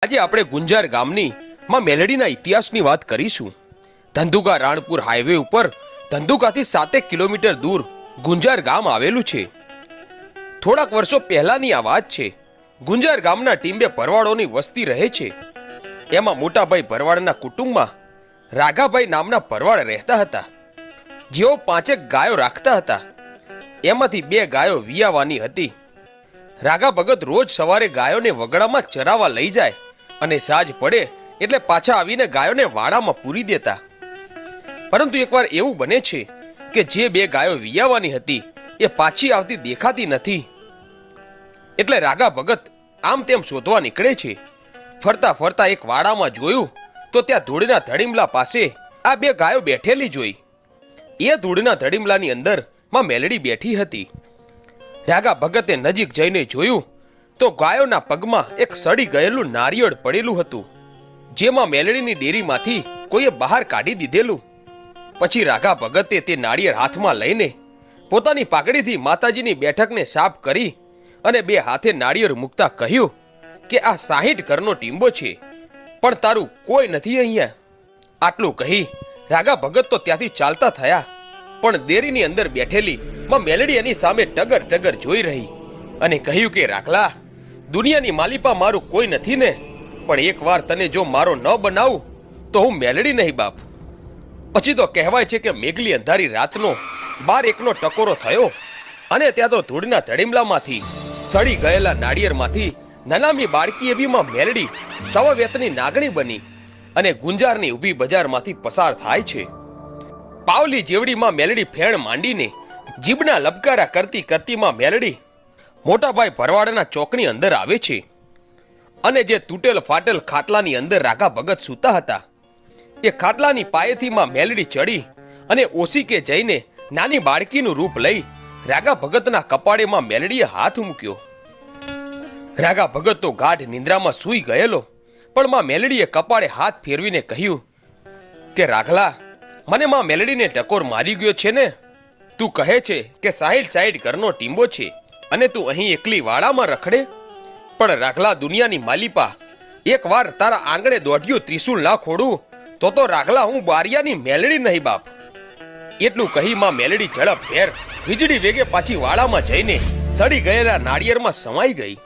આજે આપણે ગુંજાર ગામની માં મેલડીના ઇતિહાસની વાત કરીશું। ધંધુકા રાણપુર હાઈવે ઉપર ધંધુકાથી 7 કિલોમીટર દૂર ગુંજાર ગામ આવેલું છે। થોડાક વર્ષો પહેલાની આ વાત છે। ગુંજાર ગામના ટીંબે ભરવાડોની વસ્તી રહે છે। એમાં મોટાભાઈ ભરવાડના કુટુંબમાં રાઘાભાઈ નામના ભરવાડ રહેતા હતા, જેઓ 5 ગાયો રાખતા હતા। એમાંથી 2 ગાયો વિયાવાની હતી। રાઘા ભગત રોજ સવારે ગાયોને વગડામાં ચરાવવા લઈ જાય અને સાંજ પડે એટલે પાછા આવીને ગાયોને વાડામાં પૂરી દેતા। પરંતુ એકવાર એવું બને છે કે જે 2 ગાયો વિયાવાની હતી એ પાછી આવતી દેખાતી નથી। એટલે રાઘા ભગત આમ તેમ શોધવા નીકળે છે। ફરતા ફરતા એક વાડામાં જોયું તો ત્યાં ધૂળના ધડીમલા પાસે આ 2 ગાયો બેઠેલી જોઈ। એ ધૂળના ધડીમલાની અંદર માં મેલડી બેઠી હતી। રાઘા ભગતે નજીક જઈને જોયું તો ગાયોના પગમાં એક સડી ગયેલું નારિયેળ પડેલું હતું, જેમાં મેલડીની ડેરીમાંથી કોઈએ બહાર કાઢી દીધેલું। પછી રાઘા ભગતે તે નારિયેળ હાથમાં લઈને પોતાની પાઘડીથી માતાજીની બેઠકને સાફ કરી અને 2 હાથે નારિયેળ મૂકતા કહ્યું કે આ 60 ઘરનો ટીંબો છે, પણ તારું કોઈ નથી અહીંયા। આટલું કહી રાઘા ભગત તો ત્યાંથી ચાલતા થયા, પણ ડેરીની અંદર બેઠેલી માં મેલડી એની સામે ટગર ટગર જોઈ રહી અને કહ્યું કે રાખલા, દુનિયાની માલિપા મારું કોઈ નથી ને, પણ એકવાર તને જો મારો ન બનાવું તો હું મેલડી નહીં બાપ। પછી તો કહેવાય છે કે મેઘલી અંધારી રાતનો 12-1નો ટકોરો થયો અને ત્યાં તો ધૂળના ધડીમલામાંથી સડી ગયેલા નાળિયેરમાંથી નનામી બાળકી એવી માં મેલડી સવવેતની નાગણી બની અને ગુંજારની ઊભી બજારમાંથી પસાર થાય છે। પાવલી જેવડી માં મેલડી ફેણ માંડીને જીભના લબકારા કરતી કરતી માં મેલડી મોટાભાઈ ભરવાડના ચોકની અંદર આવે છે અને જે તૂટેલ ફાટેલ ખાટલાની અંદર રાઘા ભગત સૂતા હતા એ ખાટલાની પાયેથી માં મેલડી ચડી અને ઓસીકે જઈને નાની બાળકીનું રૂપ લઈ રાઘા ભગતના કપાળે માં મેલડીએ હાથ મૂક્યો। રાઘા ભગત તો ગાઢ નિંદ્રામાં સૂઈ ગયેલો, પણ માં મેલડીએ કપાળે હાથ ફેરવીને કહ્યું કે રાખલા, મને માં મેલડીને ટકોર મારી ગયો છે ને? તું કહે છે કે 60 ઘરનો ટીંબો છે અને તું અહીં એકલી વાડામાં રખડે, પણ રાખલા દુનિયાની માલિપા એકવાર તારા આંગણે દોઢિયું ત્રિશુલ ના ખોડું તો રાખલા હું બારિયાની મેલડી નહીં બાપ। એટલું કહી માં મેલડી ઝડપ ફેર વીજળી વેગે પાછી વાડામાં જઈને સડી ગયેલા નાળિયેરમાં સમાઈ ગઈ।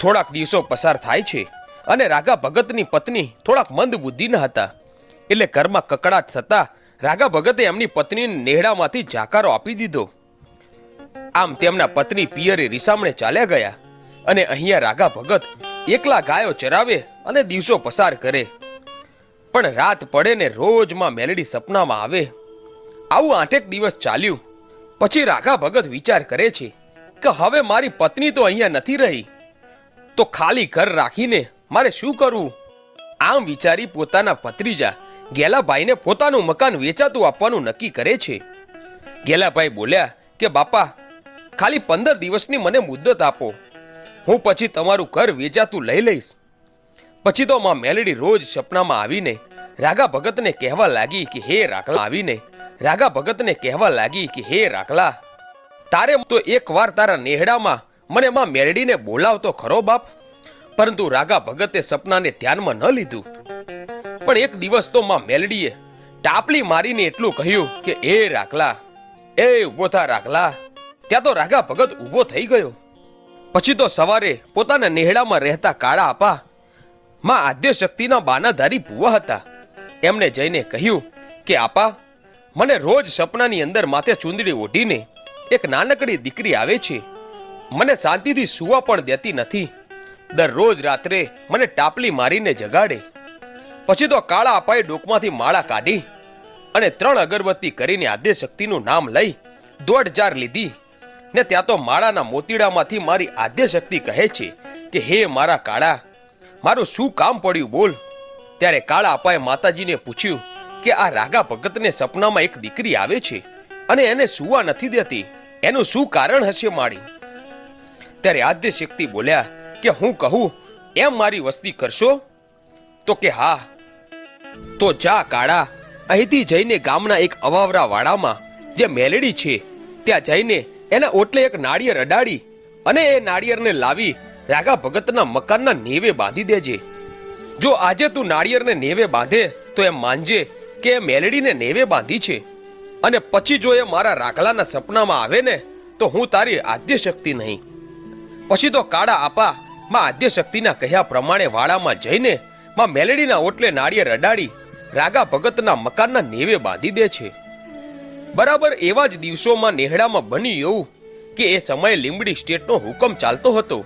થોડાક દિવસો પસાર થાય છે અને રાઘા ભગતની પત્ની થોડાક મંદ બુદ્ધિના હતા, એટલે ઘરમાં કકડાટ થતા રાઘા ભગતે એમની પત્નીને નેહડામાંથી જાકારો આપી દીધો। આમ તેમના પત્ની પિયરે રીસામણે ચાલ્યા ગયા અને અહીંયા રાઘા ભગત એકલા ગાયો ચરાવે અને દિવસો પસાર કરે। પણ રાત પડે ને રોજ માં મેલડી સપનામાં આવે। આવું 8 દિવસ ચાલ્યું। પછી રાઘા ભગત વિચાર કરે છે કે હવે મારી પત્ની તો અહીંયા નથી રહી, તો ખાલી ઘર રાખીને મારે શું કરવું? આમ વિચારી પોતાના ભત્રીજા ગેલાભાઈને પોતાનું મકાન વેચાતું આપવાનું નક્કી કરે છે। ગેલાભાઈ બોલ્યા કે બાપા, ખાલી 15 દિવસની મને મુદ્દત આપો, હું પછી તમારું ઘર વેચાતું લઈ લઈશ। પછી તો માં મેલડી રોજ સપનામાં આવીને રાઘા ભગતને કહેવા લાગી કે હે રાખલા, તારે તો એકવાર તારા નેહડામાં મને માં મેલડીને બોલાવતો ખરો બાપ। પરંતુ રાઘા ભગતે સપનાને ધ્યાનમાં ન લીધું। પણ એક દિવસ તો માં મેલડીએ ટાપલી મારીને એટલું કહ્યું કે એ રાખલા, એ ઉભો થા રાખલા। ત્યાં તો રાઘા ભગત ઉભો થઈ ગયો। પછી તો સવારે પોતાના નેહડામાં રહેતા કાળા આપા માં આદ્ય શક્તિના બાનાધારી ભુવા હતા, એમને જઈને કહ્યું કે આપા, મને રોજ સપનાની અંદર માથે ચૂંદડી ઓઢીને એક નાનકડી દીકરી આવે છે, મને શાંતિથી સૂવા પણ દેતી નથી, દરરોજ રાત્રે મને ટાપલી મારીને જગાડે। પછી તો કાળા અપાએ ડોકમાંથી માળા કાઢી અને 3 અગરબત્તી કરીને આદ્ય શક્તિનું નામ લઈ દોઢ જાર લીધી ને ત્યાં તો માળાના મોતીડામાંથી મારી આદ્ય શક્તિ કહે છે કે હે મારા કાળા, મારું શું કામ પડ્યું બોલ? ત્યારે કાળા અપાએ માતાજીને પૂછ્યું કે આ રાઘા ભગતને સપનામાં એક દીકરી આવે છે અને એને સૂવા નથી દેતી, એનું શું કારણ હશે માળી? ત્યારે આદ્ય શક્તિ બોલ્યા કે હું કહું એમ મારી વસ્તી કરશો? તો કે હા। તો જા કાળા, અહીંથી જઈને ગામના એક અવાવરા વાડામાં જે મેલડી છે ત્યાં જઈને એના ઓટલે એક નાળિયેર અડાડી અને એ નાળિયેરને લાવી રાગા ભગતના મકાનના નેવે બાંધી દેજે. જો આજે તું નાળિયેરને નેવે બાંધે તો એમ માનજે કે એ મેલડીને નેવે બાંધી છે. અને પછી જો એ મારા રાખલાના સપનામાં આવે ને તો હું તારી આદ્ય શક્તિ નહીં. પછી તો કાળા આપા માં આદ્ય શક્તિના કહ્યા પ્રમાણે વાડામાં જઈને માં મેલડીના ઓટલે નાળિયેર અડાડી રાગા ભગતના મકાનના નેવે બાંધી દે છે. બરાબર એવા જ દિવસોમાં નેહડામાં બન્યું એવું કે એ સમયે લીંબડી સ્ટેટનો હુકમ ચાલતો હતો.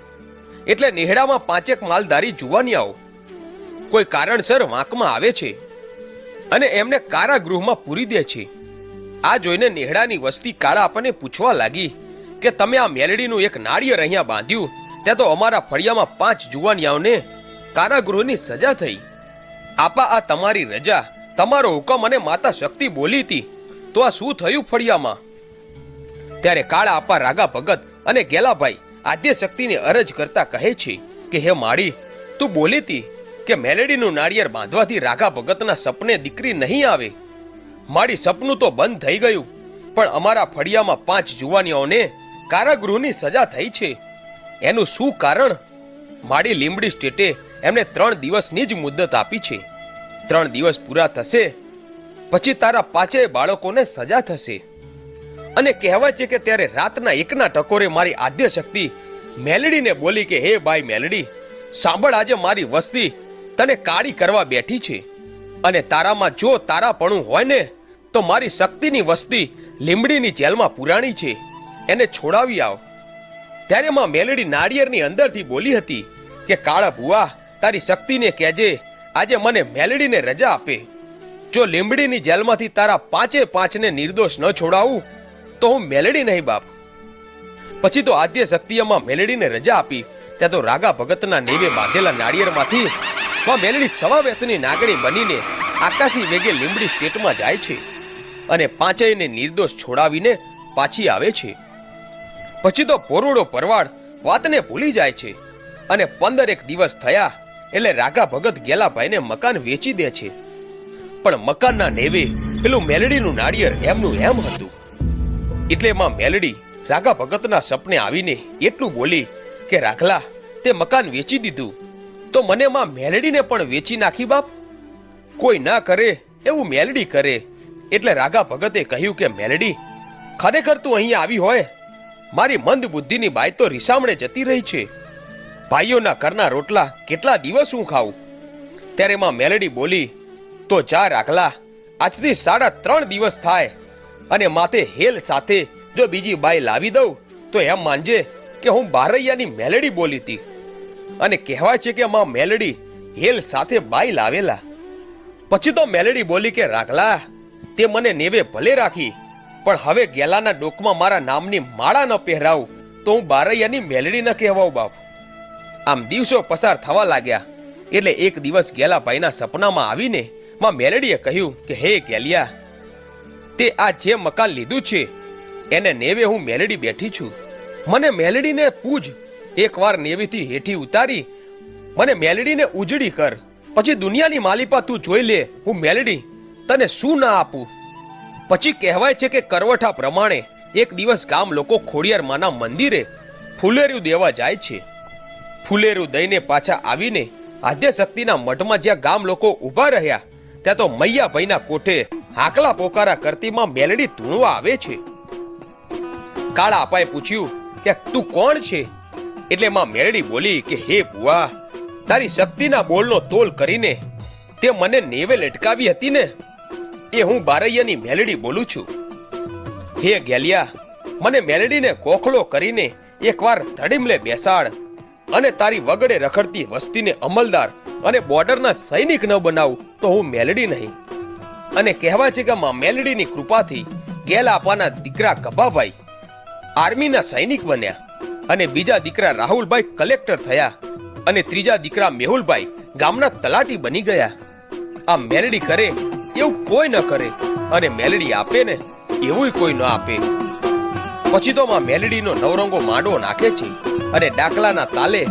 એટલે નેહડામાં 5 માલધારી જુવાનિયાઓ કોઈ કારણસર વાંકમાં આવે છે અને એમને કારાગૃહમાં પૂરી દે છે. આ જોઈને નેહડાની વસ્તી કાળા આપણને પૂછવા લાગી કે તમે આ મેલડીનું એક નાળિયેર અહીંયા બાંધ્યું, ત્યાં તો અમારા ફળિયામાં 5 જુવાનિયાઓને કારાગૃહની સજા થઈ. આપા આ તમારી રજા, તમારો હુકમ અને માતા શક્તિ બોલી હતી, તો આ શું થયું ફળિયામાં? ત્યારે કાળા આપા રાગા ભગત અને ગેલાભાઈ આદ્ય શક્તિને અરજ કરતા કહે છે કે હે માળી, તું બોલી હતી કે મેલડીનું નાળિયેર બાંધવાથી રાગા ભગતના સપને દીકરી નહીં આવે. મારી સપનું તો બંધ થઈ ગયું, પણ અમારા ફળિયામાં 5 જુવાનીઓને કારાગૃહની સજા થઈ છે. એનું શું કારણ? મારી લીંબડી સ્ટેટે એમને 3 દિવસની જ મુદ્દત આપી છે. 3 દિવસ પૂરા થશે પછી તારા 5 બાળકોને સજા થશે. અને કહેવાય છે કે ત્યારે રાતના 1ના ટકોરે મારી આદ્ય શક્તિ મેલડીને બોલી કે હે ભાઈ મેલડી, સાંભળ, આજે મારી વસ્તી તને કાળી કરવા બેઠી છે અને તારામાં જો તારાપણું હોય ને તો મારી શક્તિની વસ્તી લીંબડીની જેલમાં પુરાણી છે, એને છોડાવી આવ. ત્યારે માં મેલડી નાળિયેરની અંદરથી બોલી હતી કે કાળા ભુવા, તારી શક્તિને કહેજે આજે મને મેલડીને રજા આપે. જો લીંબડીની જેલમાંથી તારા 5ને નિર્દોષ ન છોડાવું તો હું મેલડી નહીં બાપ. પછી તો આદ્ય શક્તિમાં મેલડીને રજા આપી. ત્યાં તો રાગા ભગતના નેવે બાંધેલા નાળિયેરમાંથી માં મેલડી સવા વેતની નાગણી બનીને આકાશી વેગે લીંબડી સ્ટેટમાં જાય છે અને 5ને નિર્દોષ છોડાવીને પાછી આવે છે. પછી તો પોરોડો પરવાડ વાતને ભૂલી જાય છે અને 15 દિવસ થયા એટલે રાગા ભગત ગેલાભાઈને મકાન વેચી દે છે. પણ મકાનના નેવે પેલું મેલડીનું નાળિયેર એમનું એમ હતું. એટલે માં મેલડી રાગા ભગતના સપને આવીને એટલું બોલી કે રાખલા, તે મકાન વેચી દીધું તો મને માં મેલડીને પણ વેચી નાખી બાપ. કોઈ ના કરે એવું મેલડી કરે. એટલે રાગા ભગતે કહ્યું કે મેલડી, ખરેખર તું અહીંયા આવી હોય, મારી મંદ બુદ્ધિની બાઈ તો રીસામણે જતી રહી છે. ભાઈઓના ઘરના રોટલા કેટલા દિવસ હું ખાવું? ત્યારે માં મેલડી બોલી, તો જા રાખલા, આજથી 3.5 દિવસ થાય અને માથે હેલ સાથે જો બીજી બાઈ લાવી દઉં તો એમ માનજે કે હું બારૈયાની મેલડી બોલી હતી. અને કહેવાય છે કે માં મેલડી હેલ સાથે બાઈ લાવેલા. પછી તો મેલડી બોલી કે રાખલા, તે મને નેવે ભલે રાખી, પણ હવે ગેલાના ડોકમાં મારા નામની માળા ન પહેરાવું તો હું બારૈયાની મેલડી ન કહેવાઉં બાપ. આમ દિવસો પસાર થવા લાગ્યા એટલે એક દિવસ ગેલાભાઈના સપનામાં આવીને માં મેલડીએ કહ્યું કે હે ગેલિયા, તે આ જે મકાન લીધું છે એને નેવે હું મેલડી બેઠી છું. મને મેલડીને પૂજ, એકવાર નેવેથી હેઠી ઉતારી મને મેલડીને ઉજળી કર, પછી દુનિયાની માલિપા તું જોઈ લે હું મેલડી તને શું ના આપું. પછી કહેવાય છે કે કરવઠા પ્રમાણે એક દિવસ ગામ લોકો ખોડિયાર માના મંદિરે ફુલેરું દેવા જાય છે. ફુલેરું દઈને પાછા આવીને આદ્ય શક્તિના મઠમાં જ્યાં ગામ લોકો ઊભા રહ્યા ત્યાં તો મૈયાભાઈના કોઠે હાકલા પોકારા કરતીમાં મેલડી ધૂણવા આવે છે. કાળા અપાએ પૂછ્યું કે તું કોણ છે? એટલે માં મેલડી બોલી કે હે બુઆ, તારી શક્તિના બોલનો તોલ કરીને તે મને નેવે લટકાવી હતી ને, એ હું બારૈયાની મેલડી બોલું છું. હે ગેલિયા, મને મેલડીને કોખલો કરીને એકવાર ધડીમલે બેસાડ અને તારી વગડે રખડતી વસ્તીને અમલદાર અને બોર્ડરના સૈનિક ન બનાવું તો હું મેલડી નહીં. અને કહેવાય છે કે માં મેલડીની કૃપાથી ગેલાપાના દીકરા ગભાભાઈ આર્મીના સૈનિક બન્યા અને બીજા દીકરા રાહુલભાઈ કલેક્ટર થયા અને ત્રીજા દીકરા મેહુલભાઈ ગામના તલાટી બની ગયા. આ મેલડી કરે એવું કોઈ ન કરે અને મેલડી આપે ને એવું કોઈ ન આપે. પછી તો માં મેલડીનો નવરંગો માંડવો નાખે છે અને ડાકલાના તાલે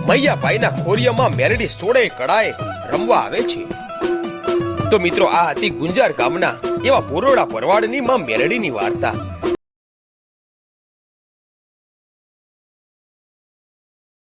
મૈયાભાઈના ખોરિયામાં મેલડી સોળે કળાએ રમવા આવે છે. તો મિત્રો, આ હતી ગુંજાર ગામના એવા પોરોડા પરવાડની માં મેલડીની વાર્તા.